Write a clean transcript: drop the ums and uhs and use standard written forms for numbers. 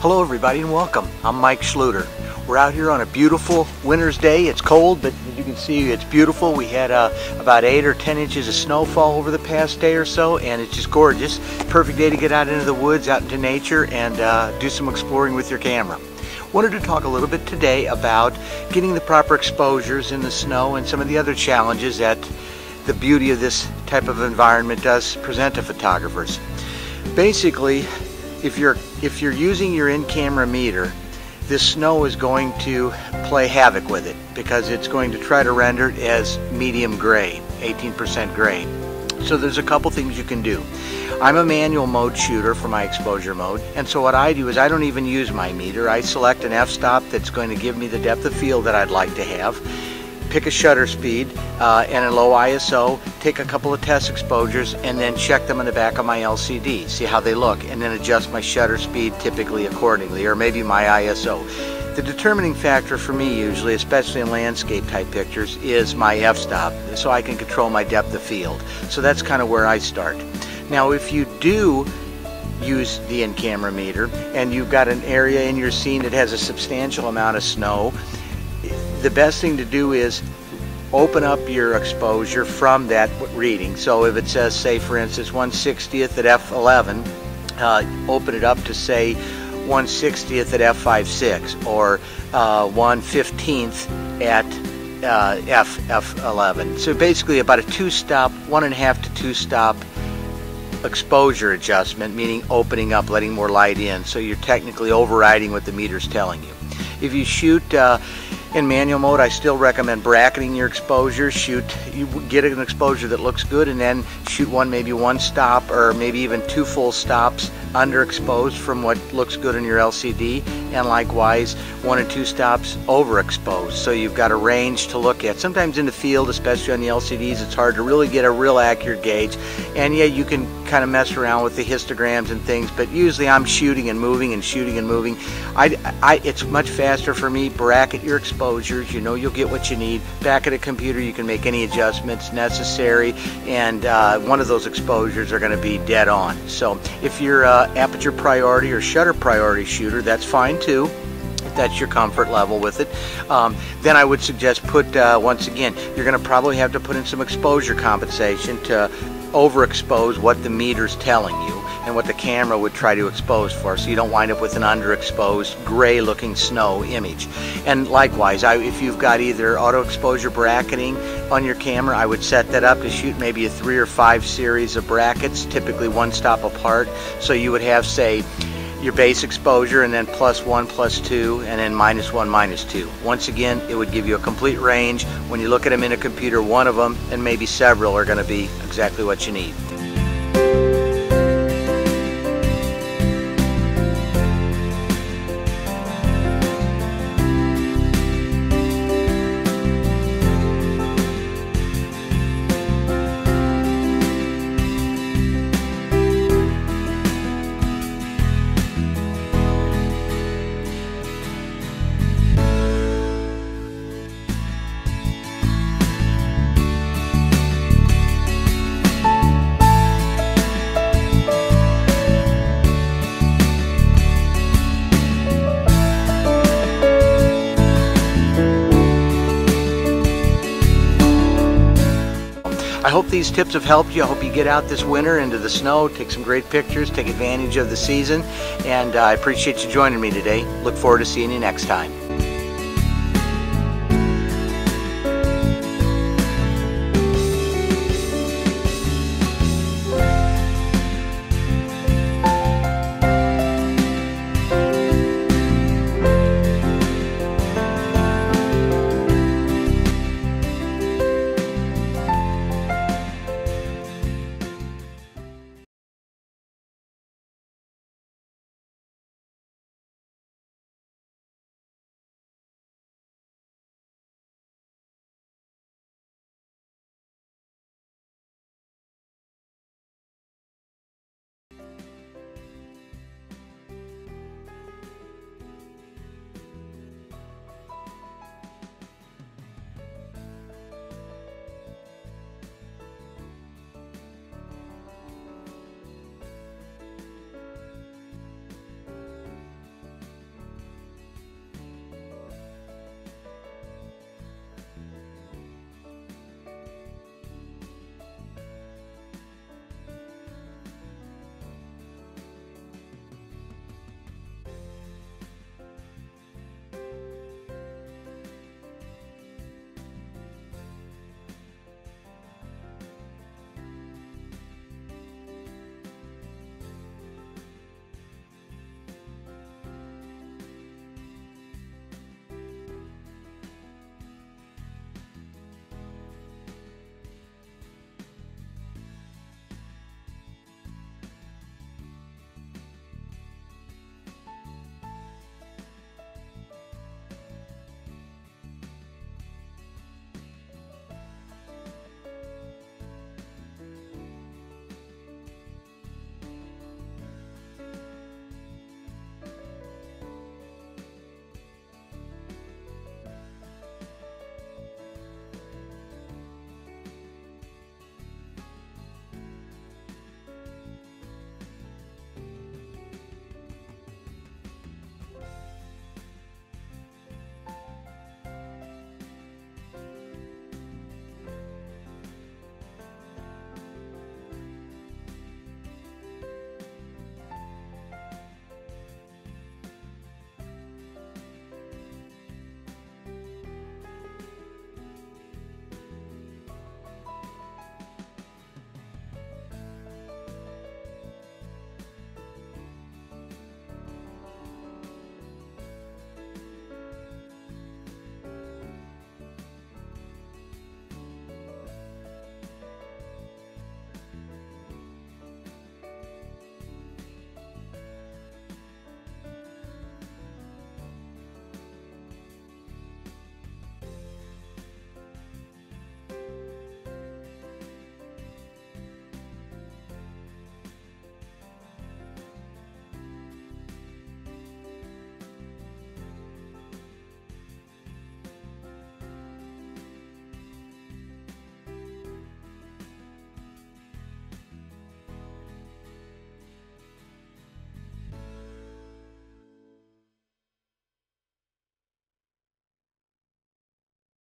Hello everybody and welcome. I'm Mike Schlueter. We're out here on a beautiful winter's day. It's cold, but as you can see, it's beautiful. We had about 8 or 10 inches of snowfall over the past day or so, and it's just gorgeous. Perfect day to get out into the woods, out into nature, and do some exploring with your camera. Wanted to talk a little bit today about getting the proper exposures in the snow and some of the other challenges that the beauty of this type of environment does present to photographers. Basically, if you're using your in-camera meter, this snow is going to play havoc with it because it's going to try to render it as medium gray, 18% gray. So there's a couple things you can do. I'm a manual mode shooter for my exposure mode, and so what I do is I don't even use my meter. I select an f-stop that's going to give me the depth of field that I'd like to have, pick a shutter speed and a low ISO, take a couple of test exposures, and then check them on the back of my LCD, see how they look, and then adjust my shutter speed typically accordingly, or maybe my ISO. The determining factor for me usually, especially in landscape type pictures, is my f-stop, so I can control my depth of field. So that's kind of where I start. Now if you do use the in-camera meter and you've got an area in your scene that has a substantial amount of snow, the best thing to do is open up your exposure from that reading. So if it says, say for instance 1/60th at f11, open it up to say 1/60th at f5.6 or 1/15th at f11. So basically about a 2-stop, 1.5 to 2-stop exposure adjustment, meaning opening up, letting more light in. So you're technically overriding what the meter's telling you. If you shoot in manual mode, I still recommend bracketing your exposure. You get an exposure that looks good, and then shoot maybe one stop or maybe even 2 full stops underexposed from what looks good in your LCD, and likewise 1 or 2 stops overexposed. So you've got a range to look at. Sometimes in the field, especially on the LCDs, it's hard to really get a real accurate gauge, and yeah, you can kind of mess around with the histograms and things, but usually I'm shooting and moving and shooting and moving. It's much faster for me. Bracket your exposures, you know you'll get what you need. Back at a computer you can make any adjustments necessary, and one of those exposures are going to be dead on. So if you're aperture priority or shutter priority shooter, that's fine too, if that's your comfort level with it. Then I would suggest once again, you're going to probably have to put in some exposure compensation to overexpose what the meter's telling you and what the camera would try to expose for, so you don't wind up with an underexposed gray looking snow image. And likewise, if you've got either auto exposure bracketing on your camera, I would set that up to shoot maybe a 3 or 5 series of brackets, typically 1 stop apart. So you would have, say, your base exposure and then +1, +2, and then -1, -2. Once again, it would give you a complete range. When you look at them in a computer, one of them and maybe several are going to be exactly what you need. I hope these tips have helped you. I hope you get out this winter into the snow, take some great pictures, take advantage of the season, and I appreciate you joining me today. Look forward to seeing you next time.